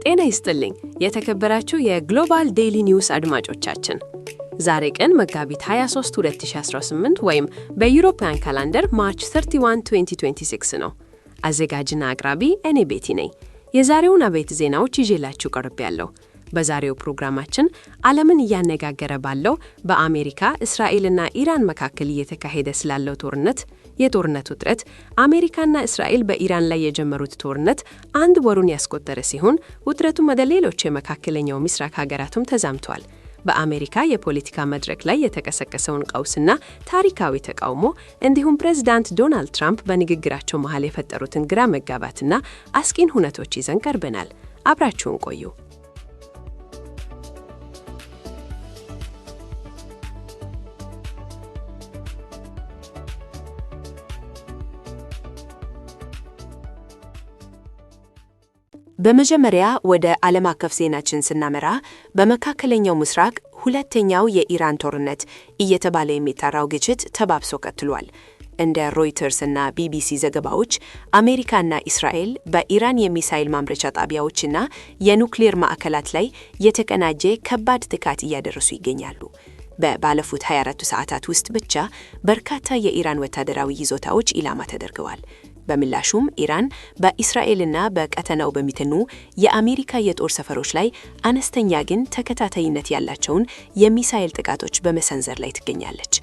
ጤና ይስጥልኝ የተከበራችሁ የግሎባል ዴይሊ ኒውስ አድማጮቻችን ዛሬ ቀን መጋቢት 23 2018 ወይም በዩሮፒያን ካላንደር ማርች 31 2026 ነው። አዘጋጅና አቅራቢ እኔ ቤቲ ነኝ። የዛሬውን አበይት ዜናዎች ይዤላችሁ ቀርቤያለሁ። በዛሬው ፕሮግራማችን ዓለምን እያነጋገረ ባለው በአሜሪካ እስራኤልና ኢራን መካከል እየተካሄደ ስላለው ጦርነት፣ የጦርነቱ ውጥረት፣ አሜሪካና እስራኤል በኢራን ላይ የጀመሩት ጦርነት አንድ ወሩን ያስቆጠረ ሲሆን ውጥረቱም ወደ ሌሎች የመካከለኛው ምስራቅ ሀገራትም ተዛምቷል። በአሜሪካ የፖለቲካ መድረክ ላይ የተቀሰቀሰውን ቀውስና ታሪካዊ ተቃውሞ እንዲሁም ፕሬዝዳንት ዶናልድ ትራምፕ በንግግራቸው መሃል የፈጠሩትን ግራ መጋባትና አስቂኝ ሁነቶች ይዘን ቀርበናል። አብራችሁን ቆዩ። በመጀመሪያ ወደ ዓለም አቀፍ ዜናችን ስናመራ በመካከለኛው ምስራቅ ሁለተኛው የኢራን ጦርነት እየተባለ የሚጠራው ግጭት ተባብሶ ቀጥሏል። እንደ ሮይተርስ እና ቢቢሲ ዘገባዎች አሜሪካና እስራኤል በኢራን የሚሳይል ማምረቻ ጣቢያዎችና የኑክሌር ማዕከላት ላይ የተቀናጀ ከባድ ጥቃት እያደረሱ ይገኛሉ። ባለፉት 24 ሰዓታት ውስጥ ብቻ በርካታ የኢራን ወታደራዊ ይዞታዎች ኢላማ ተደርገዋል። በምላሹም ኢራን በእስራኤልና በቀጠናው በሚገኙ የአሜሪካ የጦር ሰፈሮች ላይ አነስተኛ ግን ተከታታይነት ያላቸውን የሚሳኤል ጥቃቶች በመሰንዘር ላይ ትገኛለች።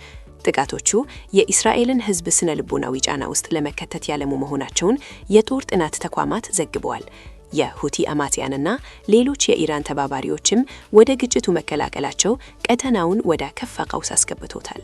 ጥቃቶቹ የእስራኤልን ሕዝብ ስነ ልቦናዊ ጫና ውስጥ ለመከተት ያለሙ መሆናቸውን የጦር ጥናት ተቋማት ዘግበዋል። የሁቲ አማጽያንና ሌሎች የኢራን ተባባሪዎችም ወደ ግጭቱ መቀላቀላቸው ቀጠናውን ወደ ከፋ ቀውስ አስገብቶታል።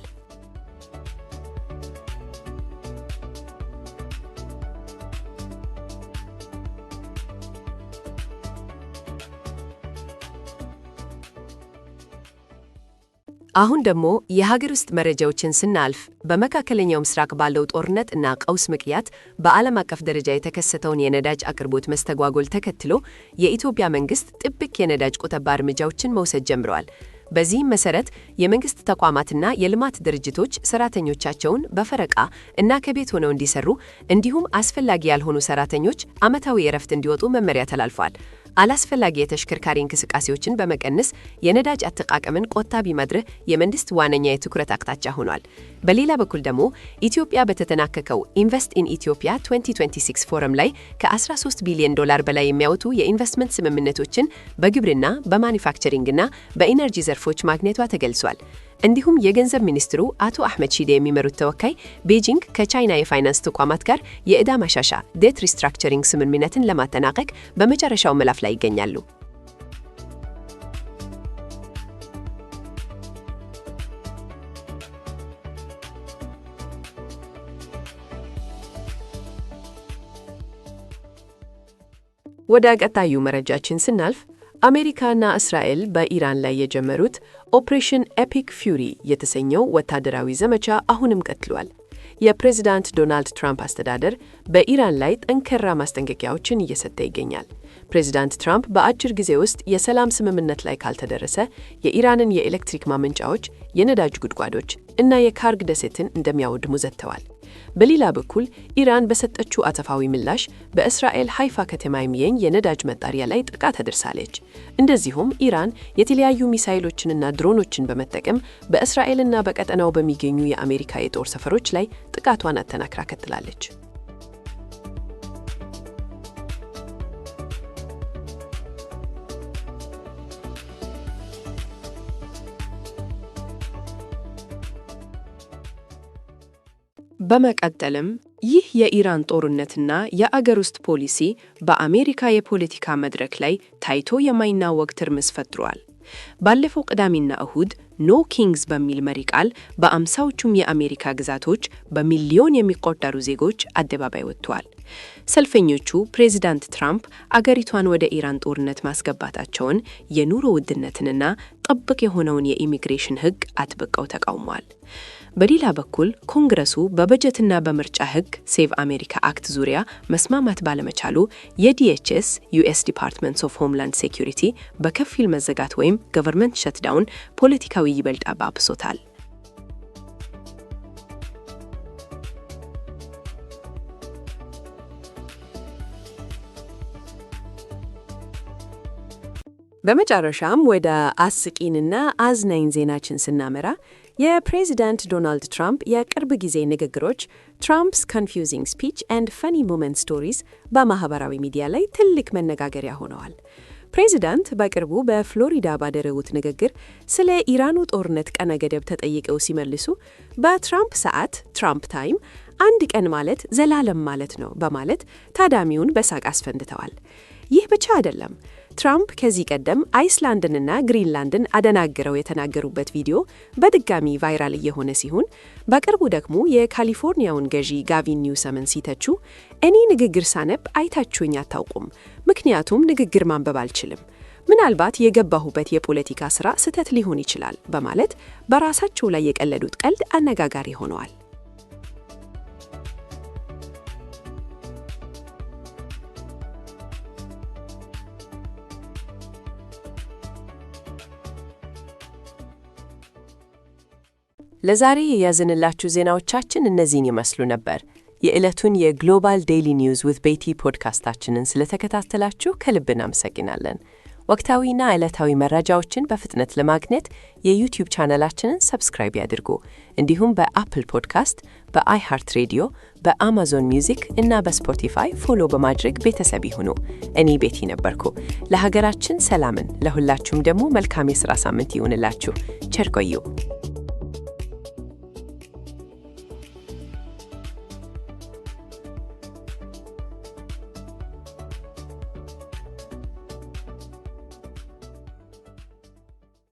አሁን ደግሞ የሀገር ውስጥ መረጃዎችን ስናልፍ በመካከለኛው ምስራቅ ባለው ጦርነት እና ቀውስ ምክንያት በዓለም አቀፍ ደረጃ የተከሰተውን የነዳጅ አቅርቦት መስተጓጎል ተከትሎ የኢትዮጵያ መንግስት ጥብቅ የነዳጅ ቁጠባ እርምጃዎችን መውሰድ ጀምረዋል። በዚህም መሰረት የመንግስት ተቋማትና የልማት ድርጅቶች ሰራተኞቻቸውን በፈረቃ እና ከቤት ሆነው እንዲሰሩ እንዲሁም አስፈላጊ ያልሆኑ ሰራተኞች ዓመታዊ የእረፍት እንዲወጡ መመሪያ ተላልፏል። አላስፈላጊ የተሽከርካሪ እንቅስቃሴዎችን በመቀነስ የነዳጅ አጠቃቀምን ቆጣቢ ማድረግ የመንግስት ዋነኛ የትኩረት አቅጣጫ ሆኗል። በሌላ በኩል ደግሞ ኢትዮጵያ በተጠናቀቀው ኢንቨስት ኢን ኢትዮጵያ 2026 ፎረም ላይ ከ13 ቢሊዮን ዶላር በላይ የሚያወጡ የኢንቨስትመንት ስምምነቶችን በግብርና፣ በማኒፋክቸሪንግና በኢነርጂ ዘርፎች ማግኘቷ ተገልጿል። እንዲሁም የገንዘብ ሚኒስትሩ አቶ አህመድ ሺዴ የሚመሩት ተወካይ ቤጂንግ ከቻይና የፋይናንስ ተቋማት ጋር የዕዳ ማሻሻ ዴት ሪስትራክቸሪንግ ስምምነትን ለማጠናቀቅ በመጨረሻው ምዕራፍ ላይ ይገኛሉ። ወደ ቀጣዩ መረጃችን ስናልፍ አሜሪካና እስራኤል በኢራን ላይ የጀመሩት ኦፕሬሽን ኤፒክ ፊውሪ የተሰኘው ወታደራዊ ዘመቻ አሁንም ቀጥሏል። የፕሬዝዳንት ዶናልድ ትራምፕ አስተዳደር በኢራን ላይ ጠንካራ ማስጠንቀቂያዎችን እየሰጠ ይገኛል። ፕሬዝዳንት ትራምፕ በአጭር ጊዜ ውስጥ የሰላም ስምምነት ላይ ካልተደረሰ የኢራንን የኤሌክትሪክ ማመንጫዎች፣ የነዳጅ ጉድጓዶች እና የካርግ ደሴትን እንደሚያወድሙ ዝተዋል። በሌላ በኩል ኢራን በሰጠችው አጸፋዊ ምላሽ በእስራኤል ሃይፋ ከተማ የሚገኝ የነዳጅ መጣሪያ ላይ ጥቃት አድርሳለች። እንደዚሁም ኢራን የተለያዩ ሚሳይሎችንና ድሮኖችን በመጠቀም በእስራኤልና በቀጠናው በሚገኙ የአሜሪካ የጦር ሰፈሮች ላይ ጥቃቷን አጠናክራ ቀጥላለች። በመቀጠልም ይህ የኢራን ጦርነትና የአገር ውስጥ ፖሊሲ በአሜሪካ የፖለቲካ መድረክ ላይ ታይቶ የማይናወቅ ትርምስ ፈጥሯል። ባለፈው ቅዳሜና እሁድ ኖ ኪንግስ በሚል መሪ ቃል በአምሳዎቹም የአሜሪካ ግዛቶች በሚሊዮን የሚቆጠሩ ዜጎች አደባባይ ወጥተዋል። ሰልፈኞቹ ፕሬዝዳንት ትራምፕ አገሪቷን ወደ ኢራን ጦርነት ማስገባታቸውን፣ የኑሮ ውድነትንና ጥብቅ የሆነውን የኢሚግሬሽን ሕግ አጥብቀው ተቃውመዋል። በሌላ በኩል ኮንግረሱ በበጀትና በምርጫ ሕግ ሴቭ አሜሪካ አክት ዙሪያ መስማማት ባለመቻሉ የዲኤችኤስ ዩኤስ ዲፓርትመንትስ ኦፍ ሆምላንድ ሴኩሪቲ በከፊል መዘጋት ወይም ገቨርንመንት ሸትዳውን ፖለቲካዊ ይበልጥ አባብሶታል። በመጨረሻም ወደ አስቂኝና አዝናኝ ዜናችን ስናመራ የፕሬዚዳንት ዶናልድ ትራምፕ የቅርብ ጊዜ ንግግሮች ትራምፕስ ኮንፊውዚንግ ስፒች ኤንድ ፈኒ ሞመንት ስቶሪስ በማህበራዊ ሚዲያ ላይ ትልቅ መነጋገሪያ ሆነዋል። ፕሬዚዳንት በቅርቡ በፍሎሪዳ ባደረጉት ንግግር ስለ ኢራኑ ጦርነት ቀነ ገደብ ተጠይቀው ሲመልሱ በትራምፕ ሰዓት ትራምፕ ታይም አንድ ቀን ማለት ዘላለም ማለት ነው በማለት ታዳሚውን በሳቅ አስፈንድተዋል። ይህ ብቻ አይደለም። ትራምፕ ከዚህ ቀደም አይስላንድንና ግሪንላንድን አደናግረው የተናገሩበት ቪዲዮ በድጋሚ ቫይራል እየሆነ ሲሆን በቅርቡ ደግሞ የካሊፎርኒያውን ገዢ ጋቪን ኒውሰምን ሲተቹ እኔ ንግግር ሳነብ አይታችሁኝ አታውቁም፣ ምክንያቱም ንግግር ማንበብ አልችልም፣ ምናልባት የገባሁበት የፖለቲካ ስራ ስህተት ሊሆን ይችላል በማለት በራሳቸው ላይ የቀለዱት ቀልድ አነጋጋሪ ሆነዋል። ለዛሬ የያዝንላችሁ ዜናዎቻችን እነዚህን ይመስሉ ነበር። የዕለቱን የግሎባል ዴይሊ ኒውስ ዊዝ ቤቲ ፖድካስታችንን ስለተከታተላችሁ ከልብ እናመሰግናለን። ወቅታዊና ዕለታዊ መረጃዎችን በፍጥነት ለማግኘት የዩቲዩብ ቻናላችንን ሰብስክራይብ ያድርጉ። እንዲሁም በአፕል ፖድካስት፣ በአይሃርት ሬዲዮ፣ በአማዞን ሚውዚክ እና በስፖቲፋይ ፎሎ በማድረግ ቤተሰብ ይሁኑ። እኔ ቤቲ ነበርኩ። ለሀገራችን ሰላምን፣ ለሁላችሁም ደግሞ መልካም የሥራ ሳምንት ይሁንላችሁ። ቸር ቆዩ።